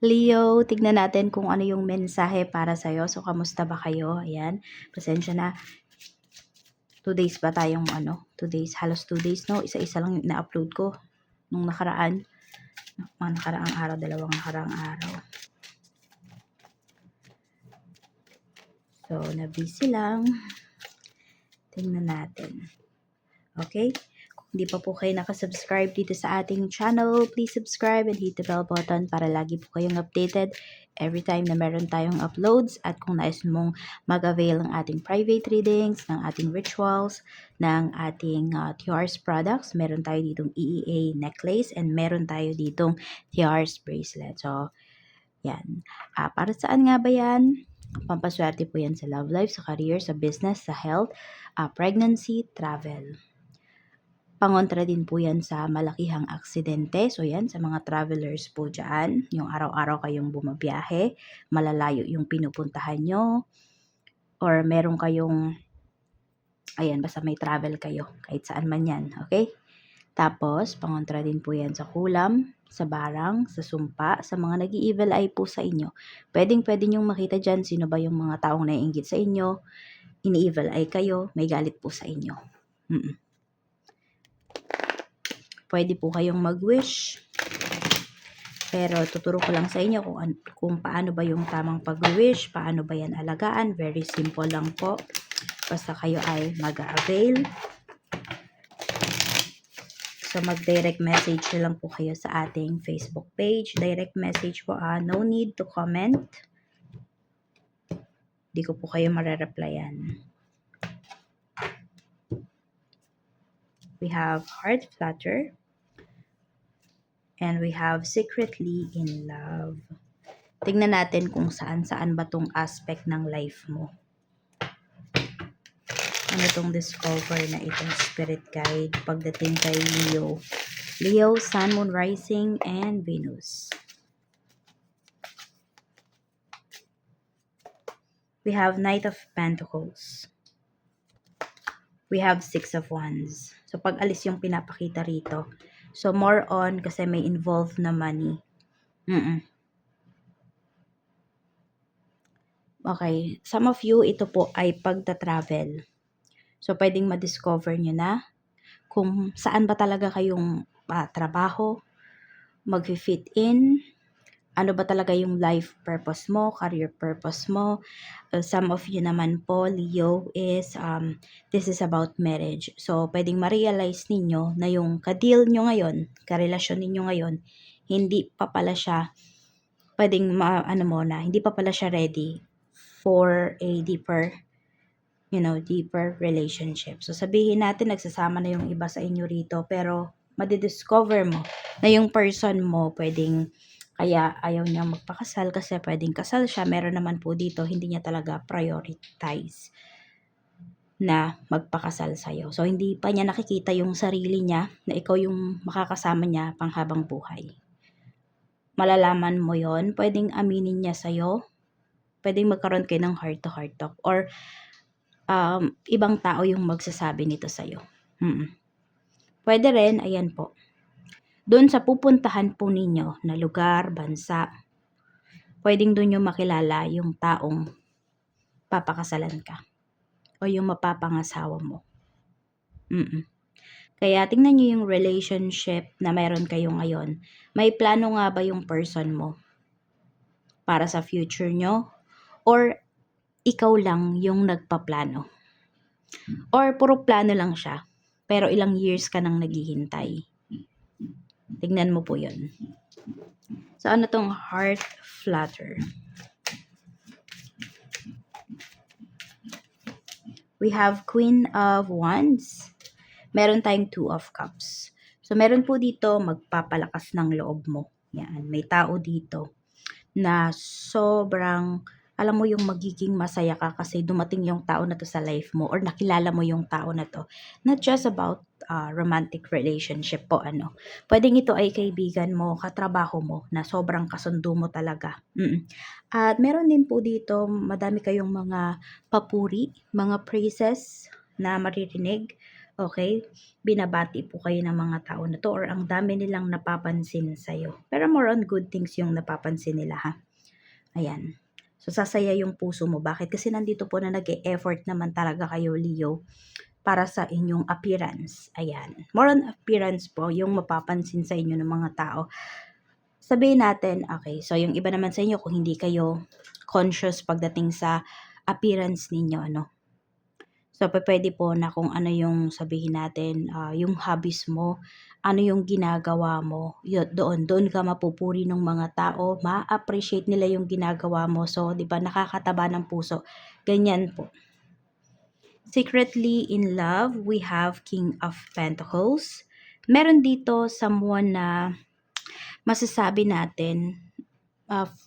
Leo, tignan natin kung ano yung mensahe para sa'yo. So, kamusta ba kayo? Ayan, pasensya na. 2 days ba tayong 2 days, halos 2 days, no? Isa-isa lang yung ina-upload ko nung nakaraan. Mga nakaraang araw, dalawang nakaraang araw. So, na-busy lang. Tingnan natin. Okay? Kung hindi pa po kayo nakasubscribe dito sa ating channel, please subscribe and hit the bell button para lagi po kayong updated every time na meron tayong uploads. At kung nais mong mag-avail ng ating private readings, ng ating rituals, ng ating TR's products, meron tayo ditong EEA necklace and meron tayo ditong TR's bracelet. So, yan. Para saan nga ba yan? Pampaswerte po yan sa love life, sa career, sa business, sa health, pregnancy, travel. Pangontra din po yan sa malakihang aksidente. So yan, sa mga travelers po dyan, yung araw-araw kayong bumabiyahe, malalayo yung pinupuntahan nyo, or meron kayong, ayan, basta may travel kayo, kahit saan man yan, okay? Tapos, pangontra din po yan sa kulam, sa barang, sa sumpa, sa mga nag-i-evil eye po sa inyo. Pwede nyong makita dyan sino ba yung mga taong naiinggit sa inyo, ini-evil eye kayo, may galit po sa inyo. Pwede po kayong mag-wish. Pero tuturo ko lang sa inyo kung paano ba yung tamang pag-wish, paano ba yan alagaan. Very simple lang po. Basta kayo ay mag-avail. So mag-direct message lang po kayo sa ating Facebook page. Direct message po, no need to comment. Di ko po kayo marereplyan. We have heart flutter. And we have secretly in love. Tingnan natin kung saan-saan ba tong aspect ng life mo. Ano tong discover na itong spirit guide pagdating kay Leo. Leo, Sun, Moon, Rising, and Venus. We have Knight of Pentacles. We have Six of Wands. So, pag alis yung pinapakita rito. So, more on kasi may involved na money. Okay. Some of you, ito po ay pagta-travel. So, pwedeng ma-discover nyo na kung saan ba talaga kayong trabaho, mag-fit in, ano ba talaga yung life purpose mo, career purpose mo. Some of you naman po, Leo, is this is about marriage. So, pwedeng ma-realize ninyo na yung ka-deal nyo ngayon, ka-relasyon ninyo ngayon, hindi pa pala siya, pwedeng hindi pa pala siya ready for a deeper relationship. So, sabihin natin, nagsasama na yung iba sa inyo rito, pero madidiscover mo na yung person mo, pwedeng, kaya ayaw niya magpakasal kasi pwedeng kasal siya. Meron naman po dito, hindi niya talaga prioritize na magpakasal sa'yo. So, hindi pa niya nakikita yung sarili niya na ikaw yung makakasama niya panghabang buhay. Malalaman mo yon, pwedeng aminin niya sa'yo, pwedeng magkaroon kayo ng heart-to-heart talk, or ibang tao yung magsasabi nito sa'yo. Pwede rin, ayan po, doon sa pupuntahan po ninyo na lugar, bansa, pwedeng doon yung makilala yung taong papakasalan ka o yung mapapangasawa mo. Kaya tingnan nyo yung relationship na meron kayo ngayon. May plano nga ba yung person mo para sa future nyo? Or ikaw lang yung nagpaplano? Or puro plano lang siya, pero ilang years ka nang naghihintay? Tignan mo po yun. So, ano tong heart flutter? We have Queen of Wands. Meron tayong Two of Cups. So, meron po dito magpapalakas ng loob mo. Yan, may tao dito na sobrang, alam mo yung magiging masaya ka kasi dumating yung tao na to sa life mo or nakilala mo yung tao na to. Not just about romantic relationship po, Pwedeng ito ay kaibigan mo, katrabaho mo, na sobrang kasundo mo talaga. At meron din po dito, madami kayong mga papuri, mga praises na maririnig. Okay? Binabati po kayo ng mga tao na 'to or ang dami nilang napapansin sa'yo. Pero more on good things yung napapansin nila, ha. Ayan. So, sasaya yung puso mo. Bakit? Kasi nandito po na nag-e-effort naman talaga kayo, Leo, para sa inyong appearance. Ayan. More on appearance po, yung mapapansin sa inyo ng mga tao. Sabihin natin, okay, so yung iba naman sa inyo, kung hindi kayo conscious pagdating sa appearance ninyo, ano. So, pupuwede po na kung ano yung sabihin natin, yung hobbies mo, ano yung ginagawa mo, doon ka mapupuri ng mga tao, ma-appreciate nila yung ginagawa mo. So, 'di ba, nakakataba ng puso, ganyan po. Secretly in love, we have King of Pentacles. Meron dito someone na masasabi natin,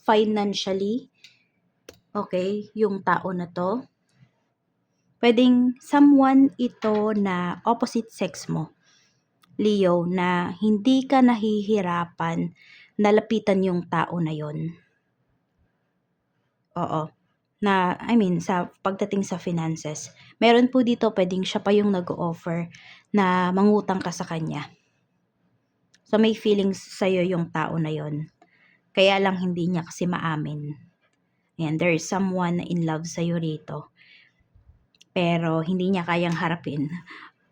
financially, okay, yung tao na 'to. Puwedeng someone ito na opposite sex mo, Leo, na hindi ka nahihirapan na lapitan yung tao na yon. Oo, na I mean sa pagdating sa finances. Meron po dito puwedeng siya pa yung nag-o-offer na mangutang ka sa kanya. So, may feelings sa'yo yung tao na yon, kaya lang hindi niya kasi maamin. Ayan, there is someone na in love sa'yo rito, pero hindi niya kayang harapin.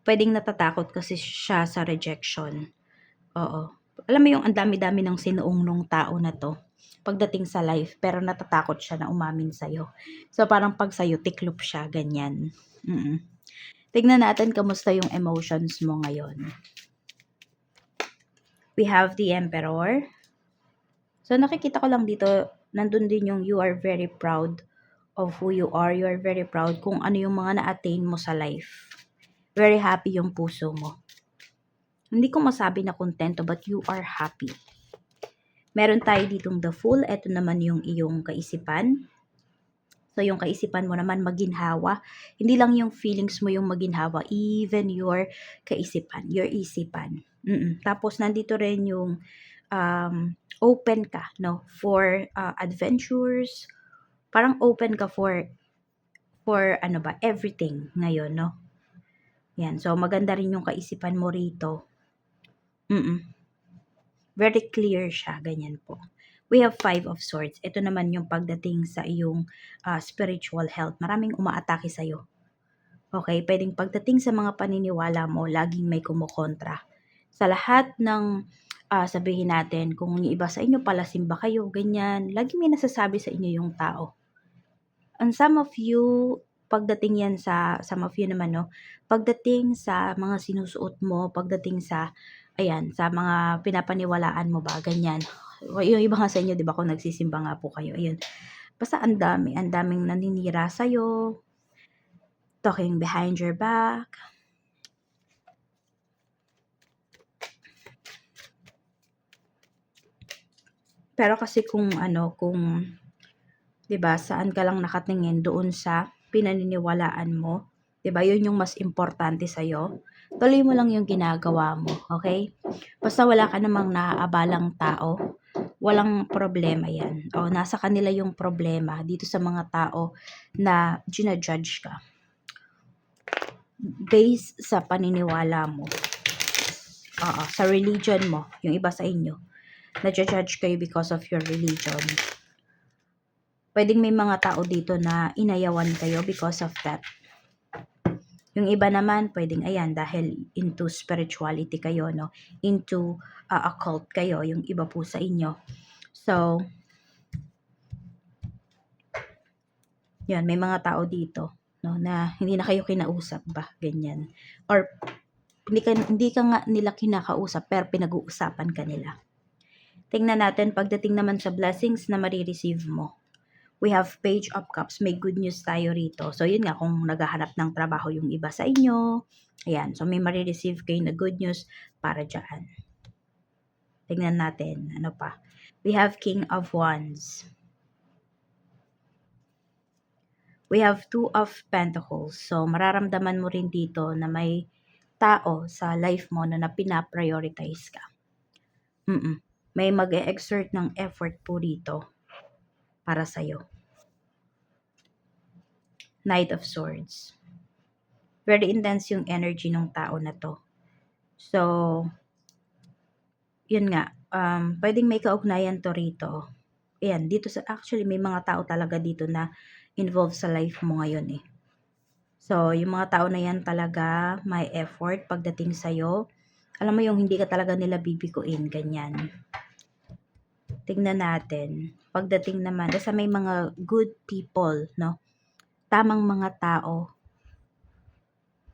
Puwedeng natatakot kasi siya sa rejection. Oo. Alam mo yung ang dami-dami ng sinuong nung tao na 'to, pagdating sa life, pero natatakot siya na umamin sa'yo. So, parang 'pag sa'yo tiklop siya, ganyan. Tignan natin kamusta yung emotions mo ngayon. We have the Emperor. So, nakikita ko lang dito, nandun din yung you are very proud of who you are. You are very proud kung ano yung mga na-attain mo sa life. Very happy yung puso mo. Hindi ko masabi na kontento, but you are happy. Meron tayo ditong the Fool. Ito naman yung iyong kaisipan. So, yung kaisipan mo naman maginhawa. Hindi lang yung feelings mo yung maginhawa, even your kaisipan, your isipan. Tapos, nandito rin yung open ka, no, for adventures. Parang open ka for ano ba, everything ngayon, no? Yan. So, maganda rin yung kaisipan mo rito. Very clear siya, ganyan po. We have 5 of Swords. Ito naman yung pagdating sa iyong spiritual health. Maraming umaatake sa'yo. Okay, pwedeng pagdating sa mga paniniwala mo, laging may kumukontra. Sa lahat ng sabihin natin, kung yung iba sa inyo palasimba kayo, ganyan, laging may nasasabi sa inyo yung tao. And some of you, pagdating yan sa, some of you naman, no, pagdating sa mga sinusuot mo, pagdating sa, ayan, sa mga pinapaniwalaan mo ba, ganyan. Yung iba nga sa inyo, di ba, kung nagsisimba nga po kayo, ayun. Basta ang daming naninira sa'yo, talking behind your back. Pero kasi kung 'di ba, saan ka lang nakatingin, doon sa pinaniniwalaan mo, 'di ba? 'Yun yung mas importante sa iyo. Tuloy mo lang yung ginagawa mo, okay? Basta wala ka namang naaabalang tao, walang problema 'yan. O nasa kanila yung problema dito sa mga tao na judge ka based sa paniniwala mo. Oo, sa religion mo, yung iba sa inyo, na-judge kayo because of your religion. Puwedeng may mga tao dito na inayawan kayo because of that. Yung iba naman puwedeng ayan dahil into spirituality kayo, no, into occult kayo, yung iba po sa inyo. So, yun, may mga tao dito, no, na hindi na kayo kinausap ba, ganyan. Or hindi ka nga nila kinakausap pero pinag-uusapan ka nila. Tingnan natin pagdating naman sa blessings na mare-receive mo. We have Page of Cups. May good news tayo rito. So, yun nga, kung naghahanap ng trabaho yung iba sa inyo, ayan. So, may marireceive kayo na good news para dyan. Tingnan natin. Ano pa? We have King of Wands. We have Two of Pentacles. So, mararamdaman mo rin dito na may tao sa life mo na pinaprioritize ka. May mag-e-exert ng effort po rito para sa'yo. Knight of Swords. Very intense yung energy ng tao na 'to. So, yun nga, puwedeng may kaugnayan 'to rito. Ayan, dito sa actually may mga tao talaga dito na involved sa life mo ngayon, eh. So, yung mga tao na yan talaga may effort pagdating sa'yo. Alam mo yung hindi ka talaga nila bibiguin, ganyan. Tingnan natin. Pagdating naman, basta may mga good people, no? Tamang mga tao,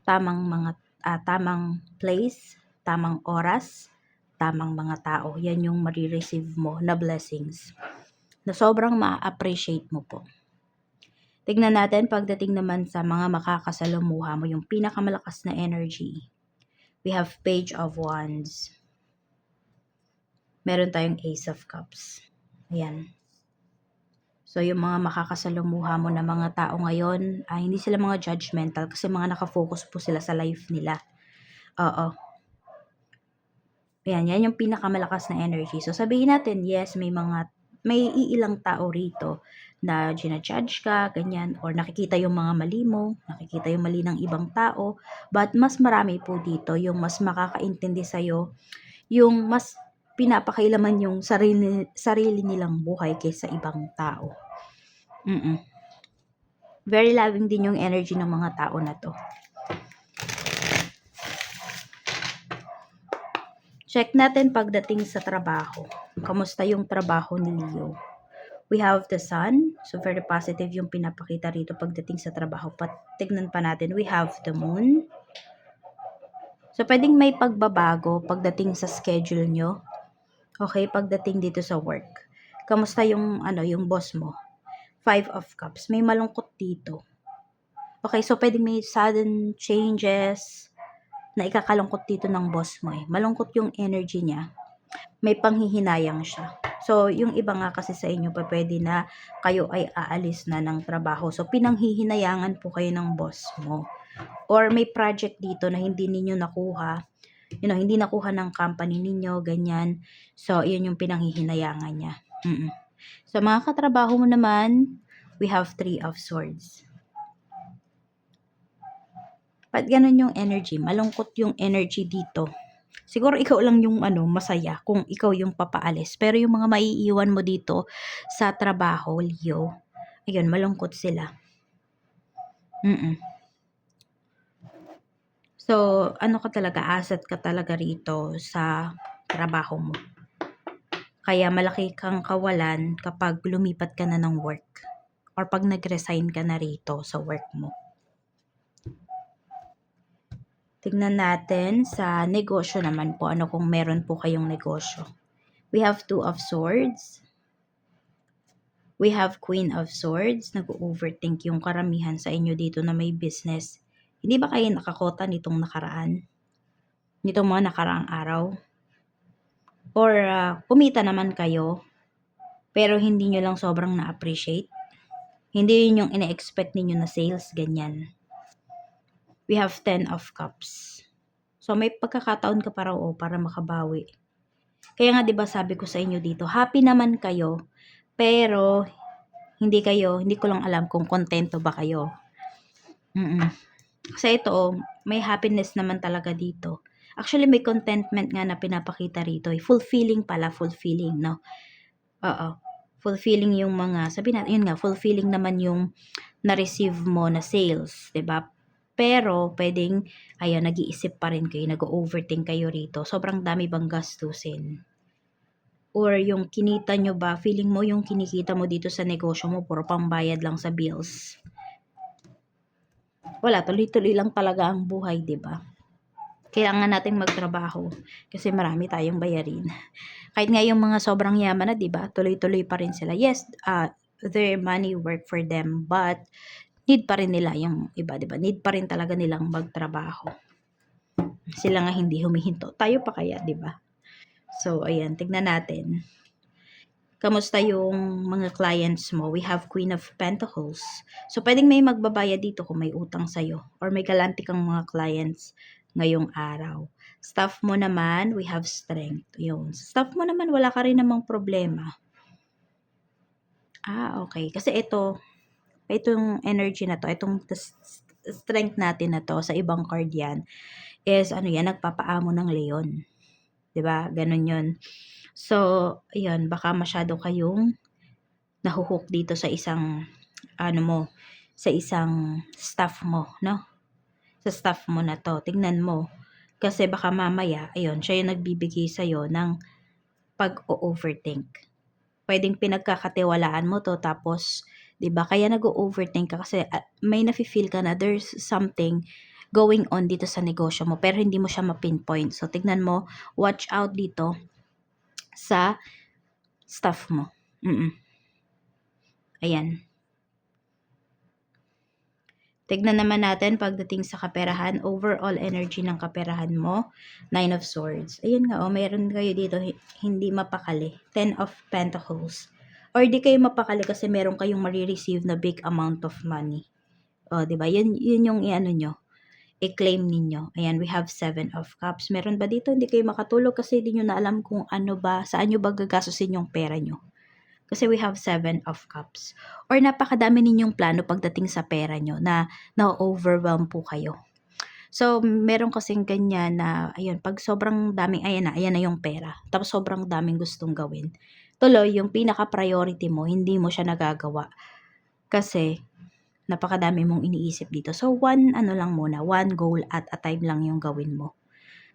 tamang place, tamang oras, tamang mga tao. Yan yung marireceive mo na blessings na sobrang ma-appreciate mo po. Tignan natin pagdating naman sa mga makakasalamuha mo, yung pinakamalakas na energy. We have Page of Wands. Meron tayong Ace of Cups. Ayan. So, yung mga makakasalamuha mo na mga tao ngayon, hindi sila mga judgmental kasi mga nakafocus po sila sa life nila. Oo. Ayan, yan yung pinakamalakas na energy. So, sabihin natin, yes, may iilang tao rito na gina-judge ka, ganyan, or nakikita yung mga mali mo, nakikita yung mali ng ibang tao, but mas marami po dito yung mas makakaintindi sa'yo, yung mas pinapakailaman yung sarili nilang buhay kaysa ibang tao. Very loving din yung energy ng mga tao na to. Check natin pagdating sa trabaho. Kamusta yung trabaho ni Leo? We have the sun. So, very positive yung pinapakita rito pagdating sa trabaho. Tignan pa natin. We have the moon. So, pwedeng may pagbabago pagdating sa schedule nyo. Okay, pagdating dito sa work. Kamusta yung, yung boss mo? 5 of Cups. May malungkot dito. Okay, so pwedeng may sudden changes na ikakalungkot dito ng boss mo eh. Malungkot yung energy niya. May panghihinayang siya. So, yung iba nga kasi sa inyo pa pwede na kayo ay aalis na ng trabaho. So, pinanghihinayangan po kayo ng boss mo. Or may project dito na hindi ninyo nakuha. Hindi nakuha ng company ninyo, ganyan. So, yun yung pinanghihinayangan niya. So, mga katrabaho mo naman, we have 3 of Swords. Ba't ganun yung energy? Malungkot yung energy dito. Siguro ikaw lang yung masaya kung ikaw yung papaalis. Pero yung mga maiiwan mo dito sa trabaho, Leo, ayun, malungkot sila. So, ka talaga, asset ka talaga rito sa trabaho mo. Kaya malaki kang kawalan kapag lumipat ka na ng work or pag nag-resign ka na rito sa work mo. Tignan natin sa negosyo naman po, kung meron po kayong negosyo. We have 2 of Swords. We have Queen of Swords. Nag-overthink yung karamihan sa inyo dito na may business. Hindi ba kayo nakakota nitong nakaraan? Nitong mga nakaraang araw? Or kumita naman kayo, pero hindi nyo lang sobrang na-appreciate? Hindi yun yung ina-expect ninyo na sales, ganyan. We have 10 of Cups. So, may pagkakataon ka pa raw para makabawi. Kaya nga 'di ba sabi ko sa inyo dito, happy naman kayo, pero hindi ko lang alam kung kontento ba kayo. Kasi ito, may happiness naman talaga dito. Actually, may contentment nga na pinapakita rito. Fulfilling, no? Oo. Fulfilling yung mga, sabi natin, yun nga, fulfilling naman yung na-receive mo na sales, 'di ba? Pero, pwedeng, nag-iisip pa rin kayo, nag-overthink kayo rito. Sobrang dami bang gastusin? Or yung kinita nyo ba, feeling mo yung kinikita mo dito sa negosyo mo, puro pambayad lang sa bills. Wala, tuloy-tuloy lang talaga ang buhay, 'di ba? Kaya nga nating magtrabaho kasi marami tayong bayarin. Kahit nga yung mga sobrang yaman na, 'di ba? Tuloy-tuloy pa rin sila. Yes, their money work for them, but need pa rin nila yung iba, 'di ba? Need pa rin talaga nilang magtrabaho. Sila nga hindi humihinto. Tayo pa kaya, 'di ba? So, ayan, tignan natin. Kamusta yung mga clients mo? We have Queen of Pentacles. So, pwedeng may magbabayad dito kung may utang sa'yo or may galante kang mga clients ngayong araw. Staff mo naman, we have Strength. Yun. Staff mo naman, wala ka rin namang problema. Okay. Kasi itong energy na to, itong strength natin na to, sa ibang card yan, is ano yan, nagpapaamo ng leon. 'Di ba? Ganun yun. So, ayun, baka masyado kayong nahuhook dito sa isang, ano mo, sa isang staff mo, no? Sa staff mo na to. Tingnan mo. Kasi baka mamaya, ayun, siya yung nagbibigay sa'yo ng pag-overthink. Pwedeng pinagkakatiwalaan mo to, tapos, 'di ba, kaya nag-overthink ka kasi may nafe-feel ka na there's something going on dito sa negosyo mo, pero hindi mo siya ma-pinpoint. So, tignan mo, watch out dito sa staff mo. Ayan. Tignan naman natin pagdating sa kaperahan, overall energy ng kaperahan mo, 9 of Swords. Ayun nga, mayroon kayo dito hindi mapakali, 10 of Pentacles. Or di kayo mapakali kasi meron kayong marireceive na big amount of money. O, di ba? Yun yung i-ano nyo, i-claim ninyo. Ayan, we have 7 of Cups. Meron ba dito hindi kayo makatulog kasi di nyo na alam kung ano ba, saan nyo ba gagastusin yung pera nyo? Kasi we have 7 of Cups. Or napakadami ninyong plano pagdating sa pera nyo na na-overwhelm po kayo. So, meron kasing ganyan na, ayun, pag sobrang daming, ayan na yung pera. Tapos sobrang daming gustong gawin. Tuloy, yung pinaka-priority mo, hindi mo siya nagagawa. Kasi, napakadami mong iniisip dito. So, one goal at a time lang yung gawin mo.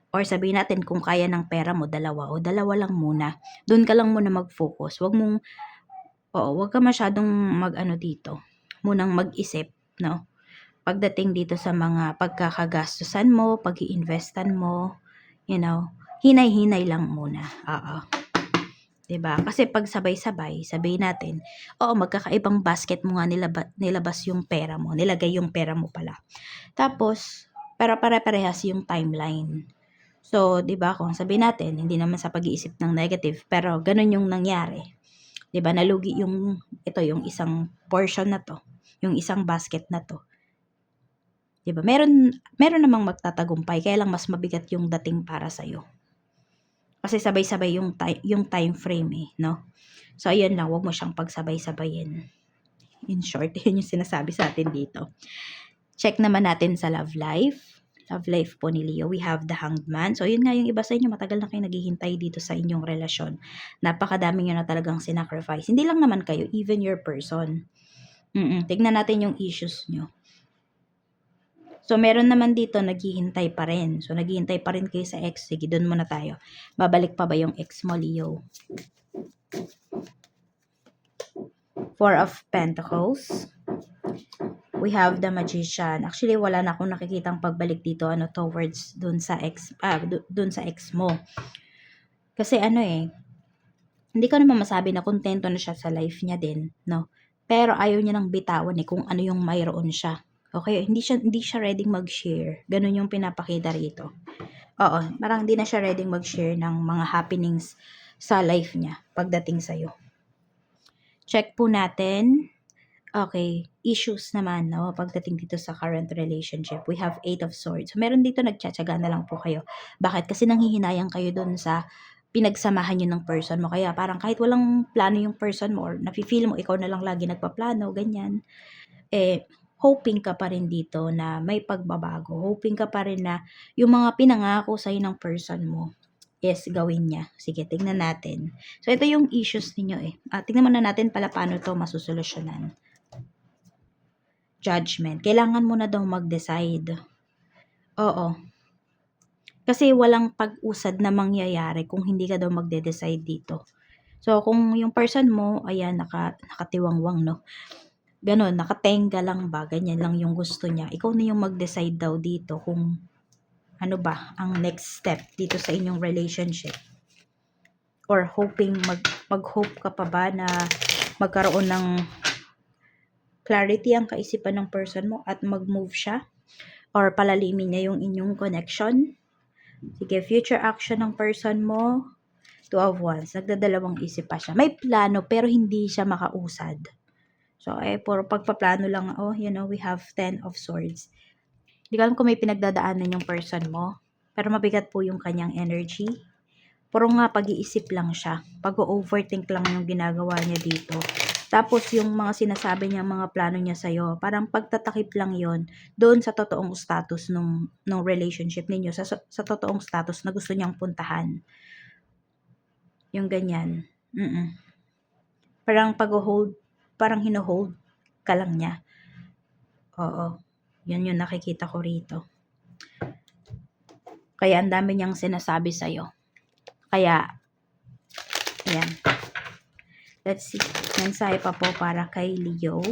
Or sabihin natin, kung kaya ng pera mo, dalawa lang muna. Doon ka lang muna mag-focus. Wag ka masyadong dito. Munang mag-isip, no? Pagdating dito sa mga pagkakagastusan mo, pag-iinvestan mo, hinay-hinay lang muna. Oo. 'Di ba? Kasi pag sabay-sabay, sabihin natin, magkakaibang basket mo nga nilabas yung pera mo, nilagay yung pera mo pala. Tapos, pero pare-parehas yung timeline. So, 'di ba, kung sabihin natin, hindi naman sa pag-iisip ng negative, pero ganun yung nangyari. 'Di ba, nalugi yung isang portion na to, yung isang basket na to. 'Di ba? Meron namang magtatagumpay, kaya lang mas mabigat yung dating para sa iyo. Kasi sabay-sabay yung time frame no? So, ayun lang, wag mo siyang pagsabay-sabayin. In short, yun yung sinasabi sa atin dito. Check naman natin sa love life. Love life po ni Leo, we have the Hanged Man. So, yun nga, yung iba sa inyo, matagal na kayo naghihintay dito sa inyong relasyon. Napakadami nyo na talagang sinacrifice. Hindi lang naman kayo, even your person. Tignan natin yung issues nyo. So, meron naman dito, naghihintay pa rin. So, naghihintay pa rin kayo sa ex. Sige, dun muna tayo. Babalik pa ba yung ex mo, Leo? Four of Pentacles. We have the Magician. Actually, wala na akong nakikitang pagbalik dito towards dun sa ex mo. Kasi hindi ko naman masabi na kontento na siya sa life niya din, no? Pero ayaw niya nang bitawan kung ano yung mayroon siya. Okay, hindi siya ready mag-share. Ganun yung pinapakita rito. Oo, parang hindi na siya ready mag-share ng mga happenings sa life niya pagdating sa'yo. Check po natin. Okay, issues naman, no? Pagdating dito sa current relationship, we have 8 of Swords. So, meron dito nagtsatsaga na lang po kayo. Bakit? Kasi nanghihinayang kayo dun sa pinagsamahan nyo ng person mo. Kaya parang kahit walang plano yung person mo or nafe-feel mo ikaw na lang lagi nagpaplano, ganyan. Hoping ka pa rin dito na may pagbabago. Hoping ka pa rin na yung mga pinangako sa'yo ng person mo, yes, gawin niya. Sige, tingnan natin. So, ito yung issues ninyo tingnan muna natin pala paano to masusolusyonan. Judgment. Kailangan mo na daw mag-decide. Oo. Kasi walang pag-usad na mangyayari kung hindi ka daw magde-decide dito. So, kung yung person mo, ayan, nakatiwangwang, no? Ganon, nakatenga lang ba? Ganyan lang yung gusto niya. Ikaw na yung mag-decide daw dito kung ano ba ang next step dito sa inyong relationship. Or hoping, mag-hope ka pa ba na magkaroon ng clarity ang kaisipan ng person mo at mag-move siya or palalimin niya yung inyong connection. Sige, future action ng person mo, 2 of Wands, nagdadalawang isip pa siya. May plano pero hindi siya makausad. So, puro pagpaplano lang, we have 10 of Swords. Hindi ko alam kung may pinagdadaanan yung person mo, pero mabigat po yung kanyang energy. Puro nga pag-iisip lang siya. Pag-overthink lang yung ginagawa niya dito. Tapos yung mga sinasabi niya, mga plano niya sa'yo, parang pagtatakip lang yon doon sa totoong status nung relationship ninyo, sa totoong status na gusto niyang puntahan. Yung ganyan. Parang pag-hold, parang hino-hold ka lang niya. Oo. Yun yung nakikita ko rito. Kaya ang dami niyang sinasabi sa'yo. Kaya, ayan. Let's see. Mensahe pa po para kay Leo.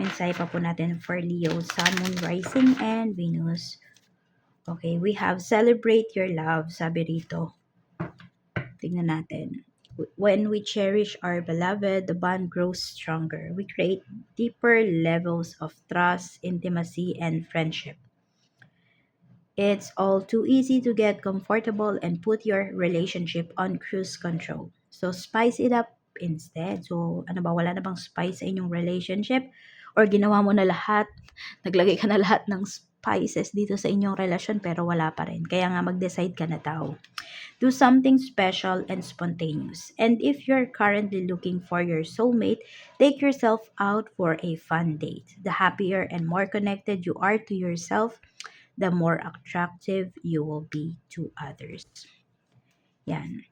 Mensahe pa po natin for Leo, Sun, Moon, Rising, and Venus. Okay, we have celebrate your love, sabi rito. Tingnan natin. When we cherish our beloved, the bond grows stronger. We create deeper levels of trust, intimacy, and friendship. It's all too easy to get comfortable and put your relationship on cruise control. So, spice it up instead. So, ano ba, wala na bang spice sa inyong relationship? Or ginawa mo na lahat, naglagay ka na lahat ng spices dito sa inyong relasyon pero wala pa rin. Kaya nga mag-decide ka na daw. Do something special and spontaneous. And if you're currently looking for your soulmate, take yourself out for a fun date. The happier and more connected you are to yourself, the more attractive you will be to others. Yan.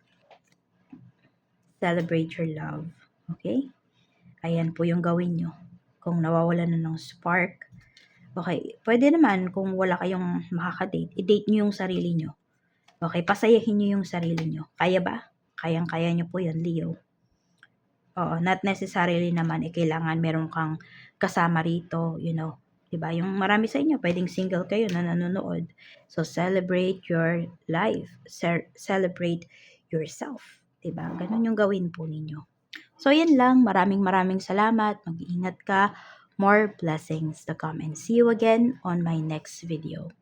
Celebrate your love. Okay? Ayan po yung gawin nyo. Kung nawawalan na ng spark, okay, pwede naman kung wala kayong makaka-date, i-date nyo yung sarili nyo. Okay, pasayahin nyo yung sarili nyo. Kaya ba? Kayang-kaya nyo po yan, Leo. Oo, not necessarily naman, kailangan meron kang kasama rito, you know. Diba? Yung marami sa inyo, pwedeng single kayo na nanonood. So, celebrate your life. Celebrate yourself. Diba? Ganun yung gawin po ninyo. So, yan lang. Maraming salamat. Mag-iingat ka. More blessings to come. And see you again on my next video.